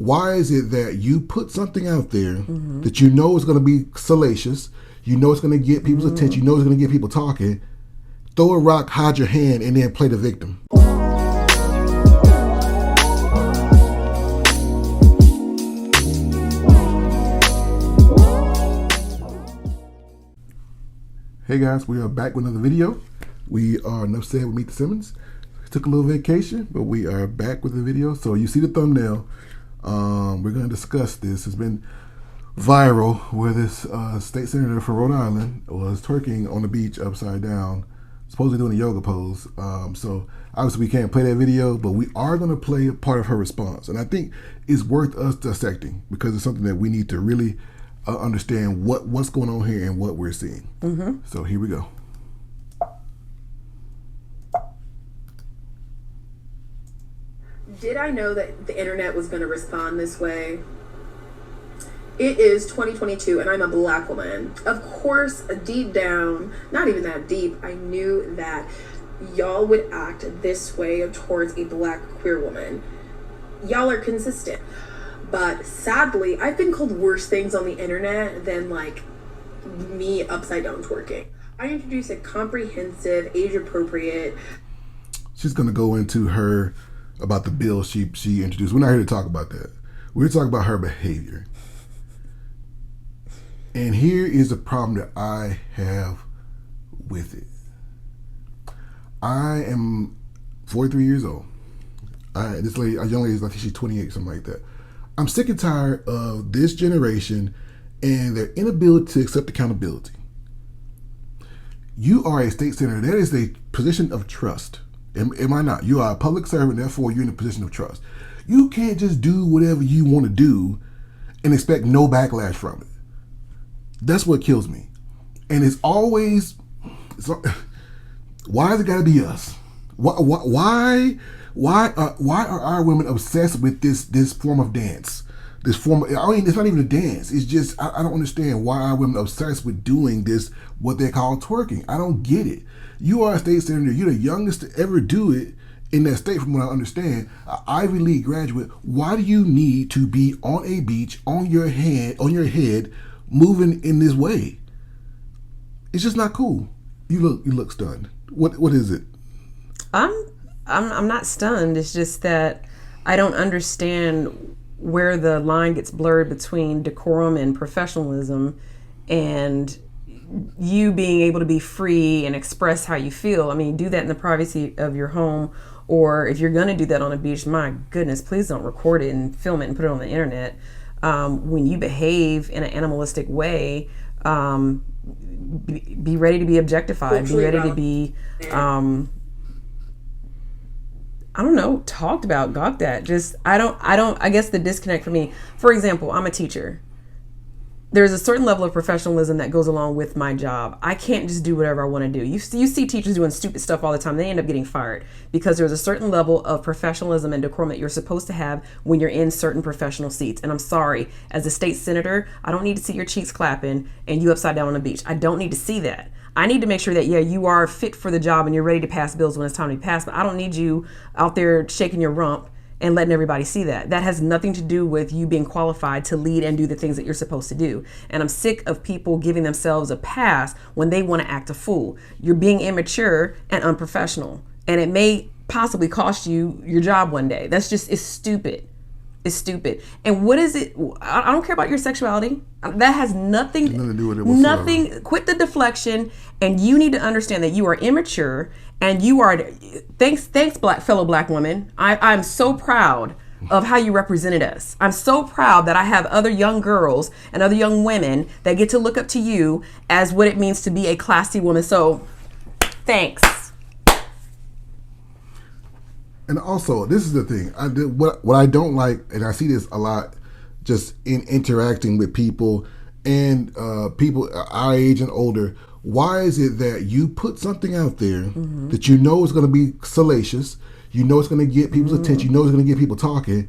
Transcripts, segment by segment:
Why is it that you put something out there that you know is going to be salacious, you know it's going to get people's attention, you know it's going to get people talking, throw a rock, hide your hand, and then play the victim? Hey guys, we are back with another video. We are enough said with Meet the Simmons. Took a little vacation, but we are back with the video. So you see the thumbnail. We're going to discuss this. It's been viral where this state senator from Rhode Island was twerking on the beach upside down, supposedly doing a yoga pose. So obviously we can't play that video, but we are going to play a part of her response. And I think it's worth us dissecting because it's something that we need to really understand what's going on here and what we're seeing. So here we go. Did I know that the internet was going to respond this way? It is 2022 and I'm a black woman. Of course, deep down, not even that deep, I knew that y'all would act this way towards a black queer woman. Y'all are consistent. But sadly, I've been called worse things on the internet than like me upside down twerking. I introduced a comprehensive, age-appropriate... She's going to go into her about the bill she introduced. We're not here to talk about that. We're here to talk about her behavior. And here is the problem that I have with it. I am 43 years old. This lady, a young lady, I think she's 28, something like that. I'm sick and tired of this generation and their inability to accept accountability. You are a state senator. That is a position of trust. Am I not? You are a public servant, therefore you're in a position of trust. You can't just do whatever you want to do and expect no backlash from it. That's what kills me. And it's always, why has it got to be us? Why are our women obsessed with this form of dance? It's not even a dance. It's just, I don't understand why are women obsessed with doing this, what they call twerking. I don't get it. You are a state senator. You're the youngest to ever do it in that state, from what I understand. An Ivy League graduate. Why do you need to be on a beach, on your head, moving in this way? It's just not cool. You look stunned. What is it? I'm not stunned. It's just that I don't understand where the line gets blurred between decorum and professionalism and you being able to be free and express how you feel. I mean, do that in the privacy of your home, or if you're going to do that on a beach, my goodness, please don't record it and film it and put it on the internet. When you behave in an animalistic way, be ready to be objectified, be ready to be, talked about, gawked at. Just, I guess the disconnect for me, for example, I'm a teacher. There's a certain level of professionalism that goes along with my job. I can't just do whatever I want to do. You see teachers doing stupid stuff all the time. They end up getting fired because there's a certain level of professionalism and decorum that you're supposed to have when you're in certain professional seats. And I'm sorry, as a state senator, I don't need to see your cheeks clapping and you upside down on the beach. I don't need to see that. I need to make sure that, yeah, you are fit for the job and you're ready to pass bills when it's time to be passed, but I don't need you out there shaking your rump and letting everybody see that. That has nothing to do with you being qualified to lead and do the things that you're supposed to do. And I'm sick of people giving themselves a pass when they want to act a fool. You're being immature and unprofessional, and it may possibly cost you your job one day. It's stupid. It's stupid. And what is it? I don't care about your sexuality. That has nothing to do with it whatsoever. Nothing. Quit the deflection. And you need to understand that you are immature. And you are. Thanks, fellow black women. I'm so proud of how you represented us. I'm so proud that I have other young girls and other young women that get to look up to you as what it means to be a classy woman. So, thanks. And also, this is the thing. What I don't like, and I see this a lot, just in interacting with people and people our age and older. Why is it that you put something out there that you know is going to be salacious, you know it's going to get people's attention, you know it's going to get people talking,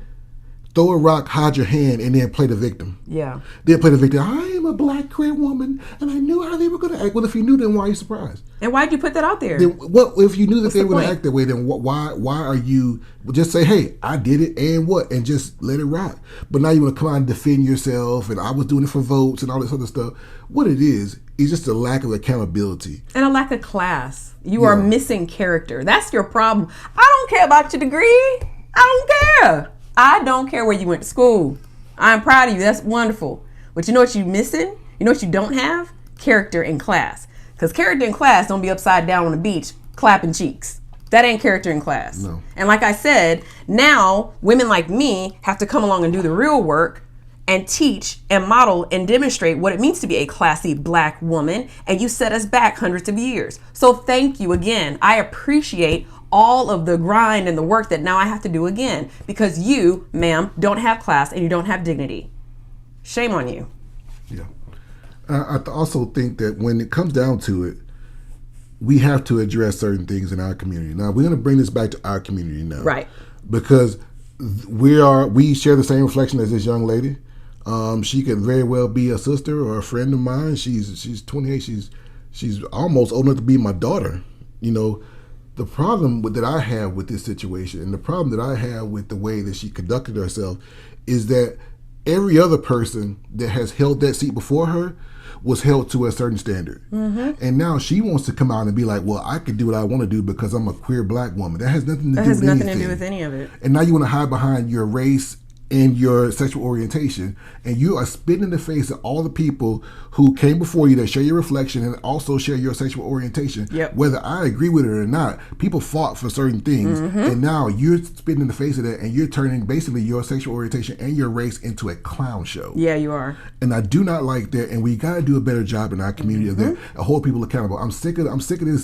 throw a rock, hide your hand, and then play the victim? Yeah. Then play the victim. I am a black queer woman, and I knew how they were going to act. Well, if you knew, then why are you surprised? And why'd you put that out there? Then, what if you knew that What's they the were going to point? act that way? Then why are you just say, hey, I did it and what, and just let it rock? But now you want to come out and defend yourself, and I was doing it for votes and all this other stuff. What it is just a lack of accountability And a lack of class. You are missing character. That's your problem. I don't care about your degree. I don't care. I don't care where you went to school. I'm proud of you. That's wonderful. But you know what you're missing? You know what you don't have? Character in class. Because character in class don't be upside down on the beach clapping cheeks. That ain't character in class. No. And like I said, now women like me have to come along and do the real work and teach and model and demonstrate what it means to be a classy black woman. And you set us back hundreds of years. So thank you again. I appreciate all of the grind and the work that now I have to do again because you, ma'am, don't have class and you don't have dignity. Shame on you. Yeah. I also think that when it comes down to it, we have to address certain things in our community. Now, we're going to bring this back to our community now. Right. Because we share the same reflection as this young lady. She could very well be a sister or a friend of mine. She's 28. She's almost old enough to be my daughter. You know, the problem that I have with this situation and the problem that I have with the way that she conducted herself is that every other person that has held that seat before her was held to a certain standard. Mm-hmm. And now she wants to come out and be like, well, I can do what I want to do because I'm a queer black woman. That has nothing to do with anything. That has nothing to do with any of it. And now you want to hide behind your race and your sexual orientation, and you are spitting in the face of all the people who came before you that share your reflection and also share your sexual orientation. Yep. Whether I agree with it or not, people fought for certain things, and now you're spitting in the face of that, and you're turning basically your sexual orientation and your race into a clown show. Yeah, you are. And I do not like that, and we got to do a better job in our community of that, and hold people accountable. I'm sick of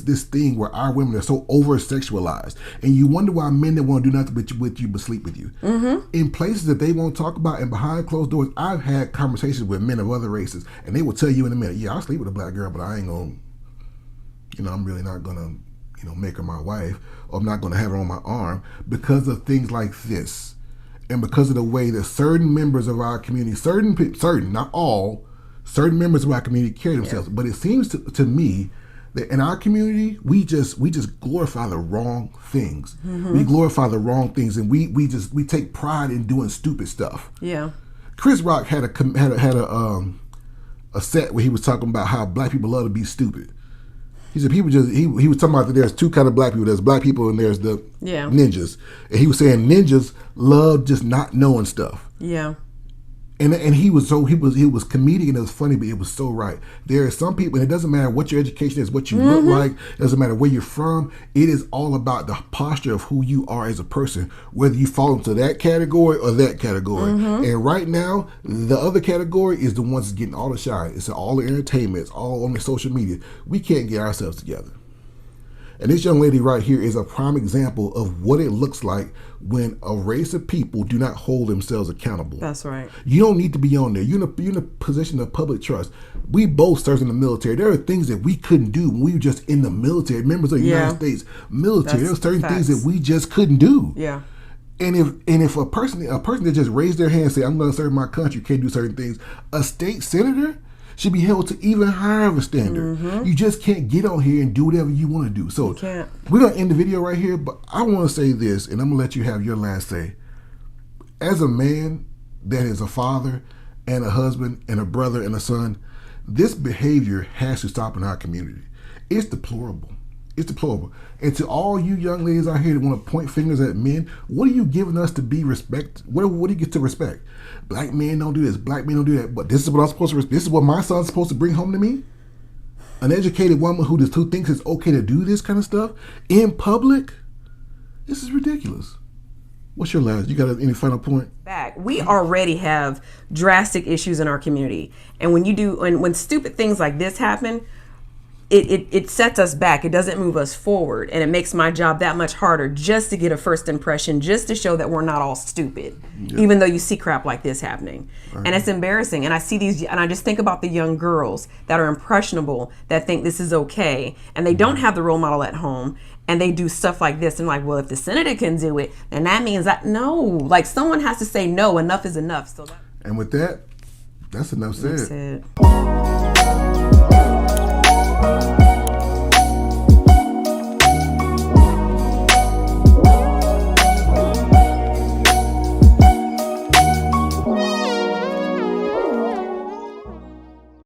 this thing where our women are so over sexualized, and you wonder why men that want to do nothing with you but sleep with you. In places that they won't talk about and behind closed doors, I've had conversations with men of other races, and they will tell you in a minute, yeah, I'll sleep with a black girl, but I ain't gonna, I'm really not gonna, make her my wife, or I'm not gonna have her on my arm because of things like this, and because of the way that certain members of our community, certain, not all, certain members of our community carry themselves. But it seems to me that in our community, we just glorify the wrong things. We glorify the wrong things, and we take pride in doing stupid stuff. Yeah. Chris Rock had a set where he was talking about how black people love to be stupid. He said people he was talking about that there's two kind of black people. There's black people and there's the ninjas. And he was saying ninjas love just not knowing stuff. Yeah. And he was comedic and it was funny, but it was so right. There are some people, and it doesn't matter what your education is, what you look like, it doesn't matter where you're from. It is all about the posture of who you are as a person, whether you fall into that category or that category. And right now, the other category is the ones that's getting all the shine. It's all the entertainment. It's all on the social media. We can't get ourselves together. And this young lady right here is a prime example of what it looks like when a race of people do not hold themselves accountable. That's right. You don't need to be on there. You're in a position of public trust. We both served in the military. There are things that we couldn't do when we were just in the military. Members of the United States military. There are certain things that we just couldn't do. Yeah. And if a person that just raised their hand and say, I'm going to serve my country, can't do certain things, a state senator should be held to even higher of a standard. You just can't get on here and do whatever you want to do. So we're going to end the video right here, but I want to say this, and I'm going to let you have your last say. As a man that is a father and a husband and a brother and a son, this behavior has to stop in our community. It's deplorable. It's deplorable. And to all you young ladies out here that want to point fingers at men, what are you giving us to be respect? What do you get to respect? Black men don't do this. Black men don't do that. But this is what I'm supposed to. This is what my son's supposed to bring home to me. An educated woman who thinks it's okay to do this kind of stuff in public. This is ridiculous. What's your last? You got any final point? We already have drastic issues in our community, and when stupid things like this happen, it sets us back. It doesn't move us forward, and it makes my job that much harder just to get a first impression, just to show that we're not all stupid, even though you see crap like this happening. And it's embarrassing. And I see these, and I just think about the young girls that are impressionable, that think this is okay, and they don't have the role model at home, and they do stuff like this. And like, well, if the senator can do it, then that means that no, like someone has to say no. Enough is enough. So and with that, that's enough said. That's it.